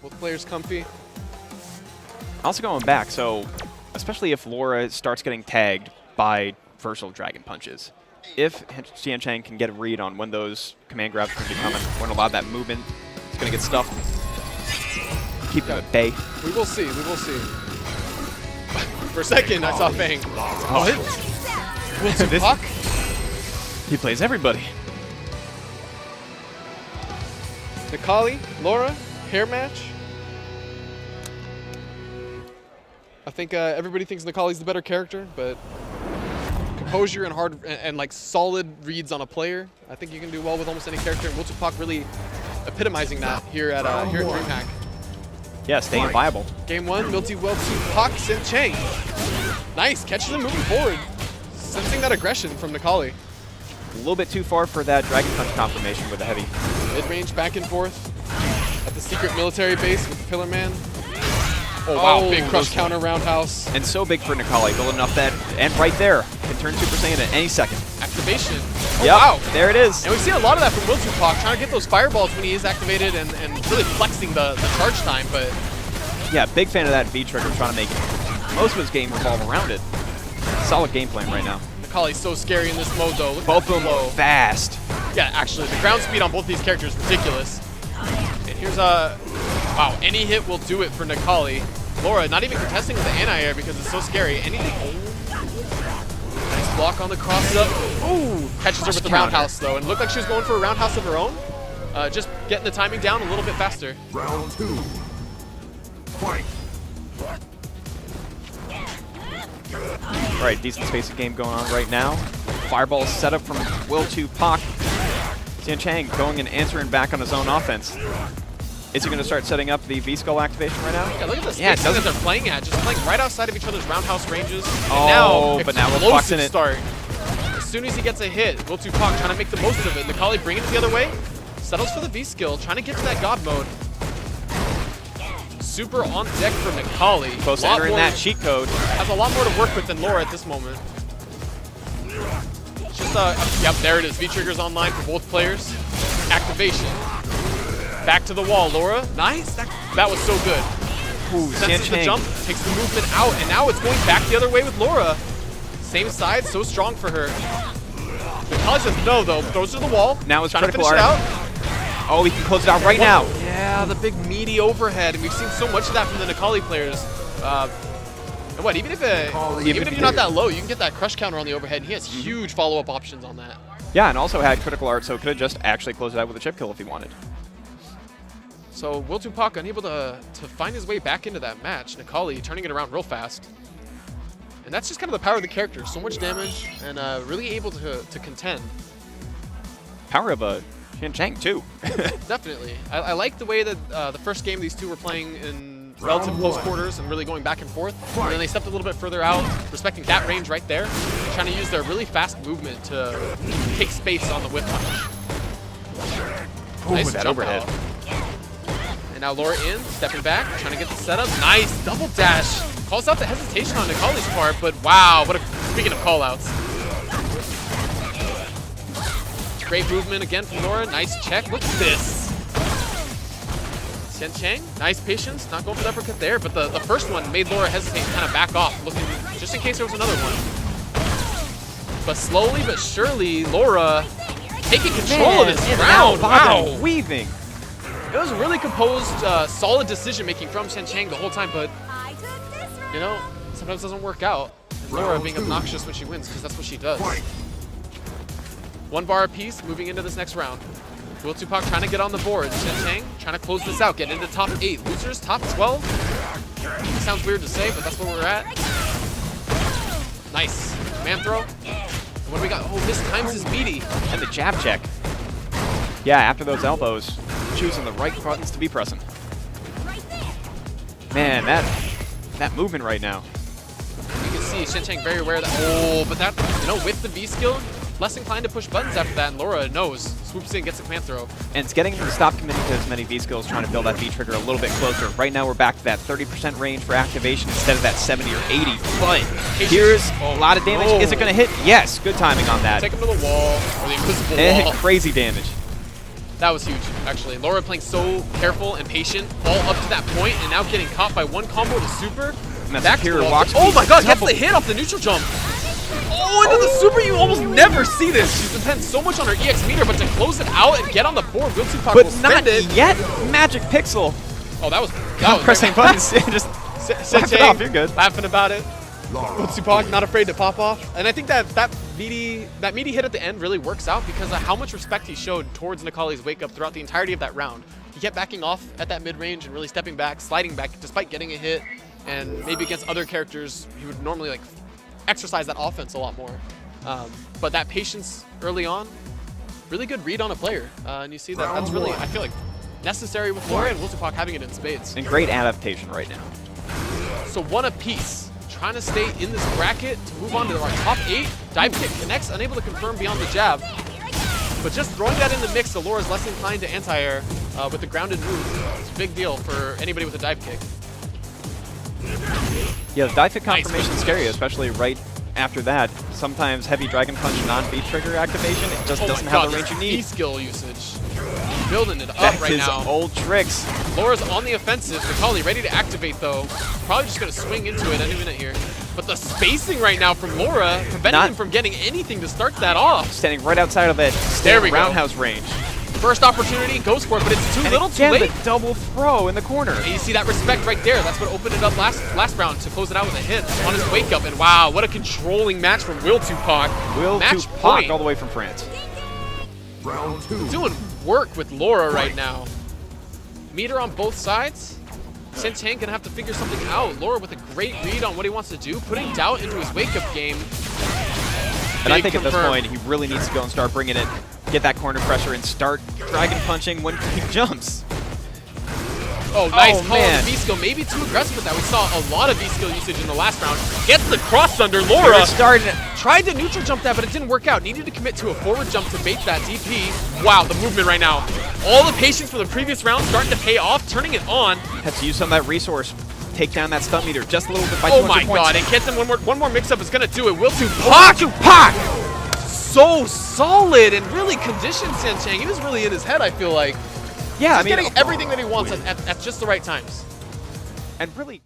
Both players comfy. Also going back, so especially if Laura starts getting tagged by versatile Dragon Punches, if Hsien Chang can get a read on when those command grabs are going to be coming, when a lot of that movement is going to get stuffed, keep them at bay. We will see. We will see. For a second, I saw Fang. Oh, Will2Pac? He plays everybody. Necalli, Laura, hair match. I think everybody thinks Necalli's the better character, but composure and hard and like solid reads on a player, I think you can do well with almost any character. And Will2Pac really epitomizing that here at Dreamhack. Yeah, staying viable. Game 1, Melty.Will2Pac, Hsien Chang. Nice, catches him moving forward. Sensing that aggression from Necalli. A little bit too far for that Dragon Punch confirmation with the heavy. Mid-range back and forth at the secret military base with the Pillar Man. Oh wow, big crush counter roundhouse. And so big for Necalli, building up that, and right there, can turn Super Saiyan at any second. Activation. Oh, yep, wow. There it is. And we've seen a lot of that from Will2Pac, trying to get those fireballs when he is activated and really flexing the charge time, but... Yeah, big fan of that V-trigger, trying to make most of his game revolve around it. Solid game plan right now. Necalli's so scary in this mode though. Look both of them are fast. Yeah, actually, the ground speed on both these characters is ridiculous. And here's a... Wow, any hit will do it for Necalli. Laura not even contesting with the anti-air because it's so scary. Anything... Oh. Nice block on the cross-up. Ooh! Catches her with the roundhouse though, and looked like she was going for a roundhouse of her own. Just getting the timing down a little bit faster. Round 2. Fight. Right, decent spacing game going on right now. Fireball set up from Will2Pac. Hsien Chang going and answering back on his own offense. Is he going to start setting up the V-Skull activation right now? Yeah, look at the spacing that they're playing at. Just playing right outside of each other's roundhouse ranges. Oh, and but now Will2Pac's in it. Start. As soon as he gets a hit, Will2Pac trying to make the most of it. Necalli bringing it the other way. Settles for the V-skill, trying to get to that God mode. Super on deck for Necalli. Close to entering that cheat code. Has a lot more to work with than Laura at this moment. Just yep, there it is. V-trigger's online for both players. Activation. Back to the wall, Laura. Nice. That was so good. Ooh, senses the jump, takes the movement out, and now it's going back the other way with Laura. Same side, so strong for her. Necalli says no, though. Throws to the wall. Now it's trying to critical finish art. it out. Oh, he can close it out right now. Yeah, the big meaty overhead, and we've seen so much of that from the Necalli players. And what, even if you're not that low, you can get that crush counter on the overhead, and he has huge follow-up options on that. Yeah, and also had critical art, so could have just actually closed it out with a chip kill if he wanted. So Will2Pac unable to find his way back into that match. Necalli turning it around real fast. And that's just kind of the power of the character. So much damage and really able to contend. Power of Hsien Chang too. Definitely. I like the way that the first game these two were playing in relative close quarters and really going back and forth. And then they stepped a little bit further out, respecting that range right there, trying to use their really fast movement to take space on the whip punch. Nice that jump overhead. out. And now Laura in, stepping back, trying to get the setup. Nice double dash. Calls out the hesitation on Necalli's part, but wow, speaking of callouts. Great movement again from Laura. Nice check. Look at this. Hsien Chang, nice patience. Not going for the uppercut there, but the first one made Laura hesitate and kind of back off, looking just in case there was another one. But slowly but surely, Laura taking control of this round. Wow. Weaving. It was really composed, solid decision-making from Hsien Chang the whole time, but, you know, sometimes it doesn't work out. And Laura being obnoxious when she wins, because that's what she does. One bar apiece, moving into this next round. Will2Pac trying to get on the board. Hsien Chang trying to close this out, get into top 8. Losers, top 12. Sounds weird to say, but that's where we're at. Nice. Man throw. What do we got? Oh, this times is meaty. And the jab check. Yeah, after those elbows, choosing the right buttons to be pressing. Man, that movement right now. You can see Hsien Chang very aware of that. Oh, but that, you know, with the V skill, less inclined to push buttons after that, and Laura knows. Swoops in, gets a command throw. And it's getting him to stop committing to as many V-skills, trying to build that V-trigger a little bit closer. Right now we're back to that 30% range for activation instead of that 70 or 80. But here's a lot of damage. Is it going to hit? Yes, good timing on that. Take him to the wall, or the invisible And it wall. hit crazy damage. That was huge, actually. Laura playing so careful and patient all up to that point, and now getting caught by one combo to super. Back to the wall. Oh my god, gets the hit off the neutral jump. Oh, into the super, you almost never see this. She depends so much on her EX meter, but to close it out and get on the board, Will2Pac will spend it. But not yet. Magic Pixel. Oh, that was pressing buttons. Just laugh it off, you're good. Laughing about it. Will2Pac not afraid to pop off. And I think that meaty hit at the end really works out because of how much respect he showed towards Necalli's wake up throughout the entirety of that round. He kept backing off at that mid-range and really stepping back, sliding back despite getting a hit. And maybe against other characters, he would normally like exercise that offense a lot more. But that patience early on, really good read on a player. And you see that that's really, I feel like, necessary with Laura and Will2Pac having it in spades. And great adaptation right now. So one apiece. Trying to stay in this bracket to move on to our top 8. Dive kick connects, unable to confirm beyond the jab. But just throwing that in the mix, Alora's less inclined to anti-air with the grounded move. It's a big deal for anybody with a dive kick. Yeah, the dive kick confirmation is scary, especially right after that. Sometimes heavy Dragon Punch non-beat trigger activation, it just doesn't have the range you need. E-skill usage. Building it up Back right now. his old tricks. Laura's on the offensive. Necalli ready to activate though. Probably just going to swing into it any minute here. But the spacing right now from Laura, preventing him from getting anything to start that off. Standing right outside of that roundhouse range. First opportunity, goes for it, but it's too little, too late. The double throw in the corner. And you see that respect right there. That's what opened it up last round to close it out with a hit on his wake up. And wow, what a controlling match from Will2Pac. Will2Pac all the way from France. Round 2. Doing work with Laura right now. Meter on both sides. Hsien Chang gonna have to figure something out. Laura with a great read on what he wants to do, putting doubt into his wake up game. And I think at this point, he really needs to go and start bringing it, get that corner pressure, and start dragon punching when he jumps. Oh, nice call on the V-skill. Maybe too aggressive with that. We saw a lot of V-skill usage in the last round. Gets the cross under Laura. Tried to neutral jump that, but it didn't work out. Needed to commit to a forward jump to bait that DP. Wow, the movement right now. All the patience from the previous round starting to pay off, turning it on. Had to use some of that resource. Take down that stun meter just a little bit by 200 points. Oh my god, and gets him one more mix-up is gonna do it. Will2Pac! So solid and really conditioned Hsien Chang. He was really in his head, I feel like. Yeah, He's getting everything that he wants at just the right times. And really